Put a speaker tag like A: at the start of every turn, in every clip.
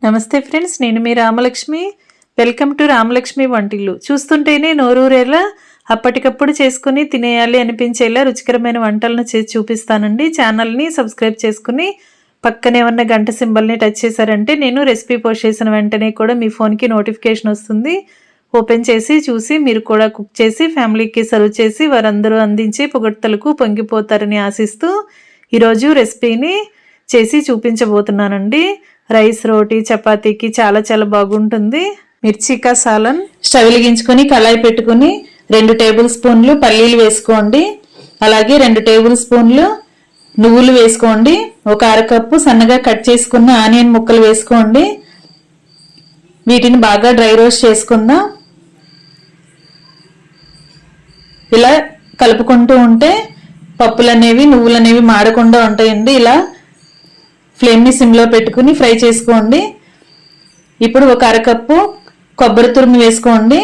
A: నమస్తే ఫ్రెండ్స్, నేను మీ రామలక్ష్మి. వెల్కమ్ టు రామలక్ష్మి వంటిల్లు. చూస్తుంటేనే నోరూరేలా అప్పటికప్పుడు చేసుకుని తినేయాలి అనిపించేలా రుచికరమైన వంటలను చేసి చూపిస్తానండి. ఛానల్ని సబ్స్క్రైబ్ చేసుకుని పక్కనే ఉన్న గంట సింబల్ని టచ్ చేశారంటే నేను రెసిపీ పోస్ట్ చేసిన వెంటనే కూడా మీ ఫోన్కి నోటిఫికేషన్ వస్తుంది. ఓపెన్ చేసి చూసి మీరు కూడా కుక్ చేసి ఫ్యామిలీకి సర్వ్ చేసి వారందరూ అందించే పొగడ్తలకు పొంగిపోతారని ఆశిస్తూ ఈరోజు రెసిపీని చేసి చూపించబోతున్నానండి. రైస్, రోటీ, చపాతీకి చాలా బాగుంటుంది. మిర్చి కా సాలన్. స్టవ్ వెలిగించుకొని కళాయి పెట్టుకుని 2 టేబుల్ స్పూన్లు పల్లీలు వేసుకోండి. అలాగే 2 టేబుల్ స్పూన్లు నువ్వులు వేసుకోండి. ఒక అరకప్పు సన్నగా కట్ చేసుకున్న ఆనియన్ ముక్కలు వేసుకోండి. వీటిని బాగా డ్రై రోస్ట్ చేసుకుందాం. ఇలా కలుపుకుంటూ ఉంటే పప్పులు అనేవి నువ్వులు అనేవి మాడకుండా ఉంటాయండి. ఇలా ఫ్లేమ్ని సిమ్లో పెట్టుకుని ఫ్రై చేసుకోండి. ఇప్పుడు ఒక అరకప్పు కొబ్బరి తురుము వేసుకోండి.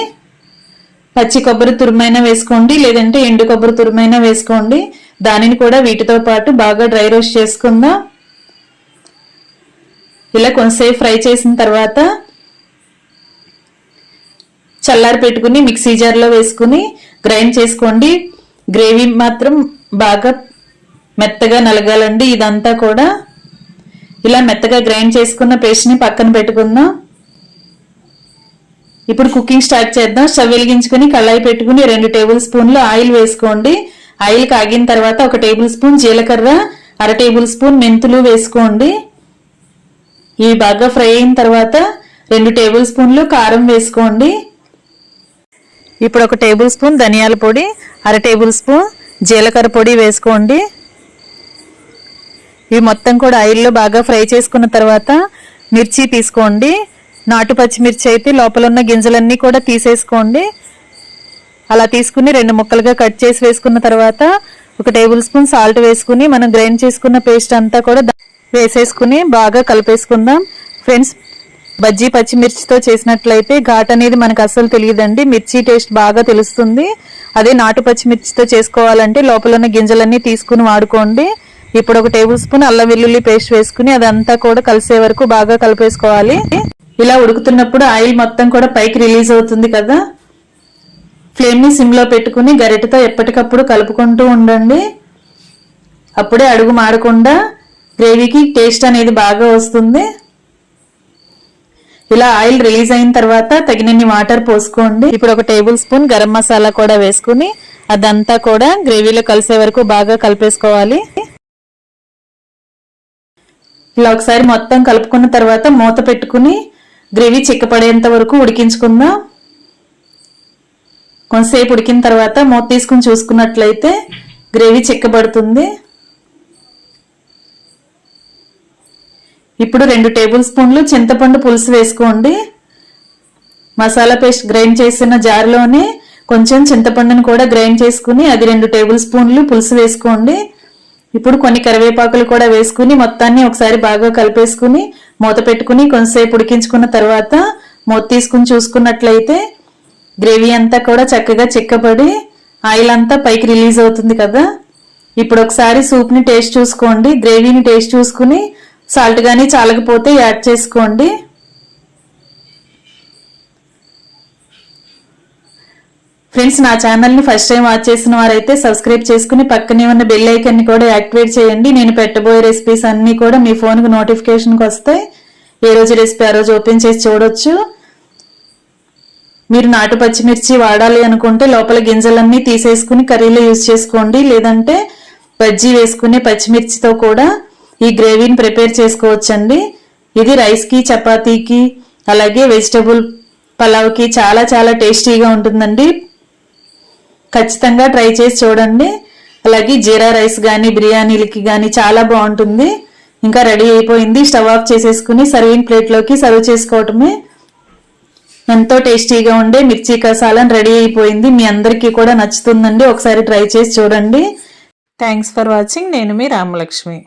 A: పచ్చి కొబ్బరి తురుమైనా వేసుకోండి, లేదంటే ఎండు కొబ్బరి తురుమైనా వేసుకోండి. దానిని కూడా వీటితో పాటు బాగా డ్రై రోస్ట్ చేసుకుందాం. ఇలా కొంతసేపు ఫ్రై చేసిన తర్వాత చల్లారి పెట్టుకుని మిక్సీ జార్లో వేసుకుని గ్రైండ్ చేసుకోండి. గ్రేవీ మాత్రం బాగా మెత్తగా నలగాలండి. ఇదంతా కూడా ఇలా మెత్తగా గ్రైండ్ చేసుకున్న పేస్ట్ని పక్కన పెట్టుకుందాం. ఇప్పుడు కుకింగ్ స్టార్ట్ చేద్దాం. స్టవ్ వెలిగించుకుని కళాయి పెట్టుకుని 2 టేబుల్ స్పూన్లు ఆయిల్ వేసుకోండి. ఆయిల్ కాగిన తర్వాత 1 టేబుల్ స్పూన్ జీలకర్ర, 1/2 టేబుల్ స్పూన్ మెంతులు వేసుకోండి. ఇవి బాగా ఫ్రై అయిన తర్వాత 2 టేబుల్ స్పూన్లు కారం వేసుకోండి. ఇప్పుడు 1 టేబుల్ స్పూన్ ధనియాల పొడి, 1/2 టేబుల్ స్పూన్ జీలకర్ర పొడి వేసుకోండి. ఇవి మొత్తం కూడా ఆయిల్లో బాగా ఫ్రై చేసుకున్న తర్వాత మిర్చి తీసుకోండి. నాటు పచ్చిమిర్చి అయితే లోపల ఉన్న గింజలన్నీ కూడా తీసేసుకోండి. అలా తీసుకుని 2 ముక్కలుగా కట్ చేసి వేసుకున్న తర్వాత 1 టేబుల్ స్పూన్ సాల్ట్ వేసుకుని మనం గ్రైండ్ చేసుకున్న పేస్ట్ అంతా కూడా వేసేసుకుని బాగా కలిపేసుకుందాం. ఫ్రెండ్స్, బజ్జీ పచ్చిమిర్చితో చేసినట్లయితే ఘాట్ అనేది మనకు అస్సలు తెలియదండి. మిర్చి టేస్ట్ బాగా తెలుస్తుంది. అదే నాటు పచ్చిమిర్చితో చేసుకోవాలంటే లోపల ఉన్న గింజలన్నీ తీసుకుని వాడుకోండి. ఇప్పుడు 1 టేబుల్ స్పూన్ అల్లం వెల్లుల్లి పేస్ట్ వేసుకుని అదంతా కూడా కలిసే వరకు బాగా కలిపేసుకోవాలి. ఇలా ఉడుకుతున్నప్పుడు ఆయిల్ మొత్తం కూడా పైకి రిలీజ్ అవుతుంది కదా. ఫ్లేమ్ని సిమ్లో పెట్టుకుని గరిటెతో ఎప్పటికప్పుడు కలుపుకుంటూ ఉండండి. అప్పుడే అడుగు మాడకుండా గ్రేవీకి టేస్ట్ అనేది బాగా వస్తుంది. ఇలా ఆయిల్ రిలీజ్ అయిన తర్వాత తగినన్ని వాటర్ పోసుకోండి. ఇప్పుడు 1 టేబుల్ స్పూన్ గరం మసాలా కూడా వేసుకుని అదంతా కూడా గ్రేవీలో కలిసే వరకు బాగా కలిపేసుకోవాలి. ఇలా ఒకసారి మొత్తం కలుపుకున్న తర్వాత మూత పెట్టుకుని గ్రేవీ చిక్కపడేంత వరకు ఉడికించుకుందాం. కొంతసేపు ఉడికిన తర్వాత మూత తీసుకుని చూసుకున్నట్లయితే గ్రేవీ చిక్కబడుతుంది. ఇప్పుడు 2 టేబుల్ స్పూన్లు చింతపండు పులుసు వేసుకోండి. మసాలా పేస్ట్ గ్రైండ్ చేసిన జార్లోనే కొంచెం చింతపండును కూడా గ్రైండ్ చేసుకుని అది 2 టేబుల్ స్పూన్లు పులుసు వేసుకోండి. ఇప్పుడు కొన్ని కరివేపాకులు కూడా వేసుకుని మొత్తాన్ని ఒకసారి బాగా కలిపేసుకుని మూత పెట్టుకుని కొంతసేపు ఉడికించుకున్న తర్వాత మూత తీసుకుని చూసుకున్నట్లయితే గ్రేవీ అంతా కూడా చక్కగా చిక్కబడి ఆయిల్ అంతా పైకి రిలీజ్ అవుతుంది కదా. ఇప్పుడు ఒకసారి సూప్ని టేస్ట్ చూసుకోండి. గ్రేవీని టేస్ట్ చూసుకుని సాల్ట్ కానీ చాలకపోతే యాడ్ చేసుకోండి. ఫ్రెండ్స్, నా ఛానల్ని ఫస్ట్ టైం వాచ్ చేసిన వారైతే సబ్స్క్రైబ్ చేసుకుని పక్కనే ఉన్న బెల్ ఐకాన్ని కూడా యాక్టివేట్ చేయండి. నేను పెట్టబోయే రెసిపీస్ అన్నీ కూడా మీ ఫోన్కి నోటిఫికేషన్కి వస్తాయి. ఏ రోజు రెసిపీ ఆ రోజు ఓపెన్ చేసి చూడొచ్చు. మీరు నాటు పచ్చిమిర్చి వాడాలి అనుకుంటే లోపల గింజలన్నీ తీసేసుకుని కర్రీలో యూజ్ చేసుకోండి. లేదంటే బజ్జీ వేసుకునే పచ్చిమిర్చితో కూడా ఈ గ్రేవీని ప్రిపేర్ చేసుకోవచ్చండి. ఇది రైస్కి, చపాతీకి, అలాగే వెజిటబుల్ పలావ్కి చాలా టేస్టీగా ఉంటుందండి. ఖచ్చితంగా ట్రై చేసి చూడండి. అలాగే జీరా రైస్ కానీ బిర్యానీలకి కానీ చాలా బాగుంటుంది. ఇంకా రెడీ అయిపోయింది. స్టవ్ ఆఫ్ చేసేసుకుని సర్వింగ్ ప్లేట్లోకి సర్వ్ చేసుకోవటమే. ఎంతో టేస్టీగా ఉండే మిర్చి కా సాలన్ రెడీ అయిపోయింది. మీ అందరికీ కూడా నచ్చుతుందండి. ఒకసారి ట్రై చేసి చూడండి. Thanks for watching. నేను మీ రామలక్ష్మి.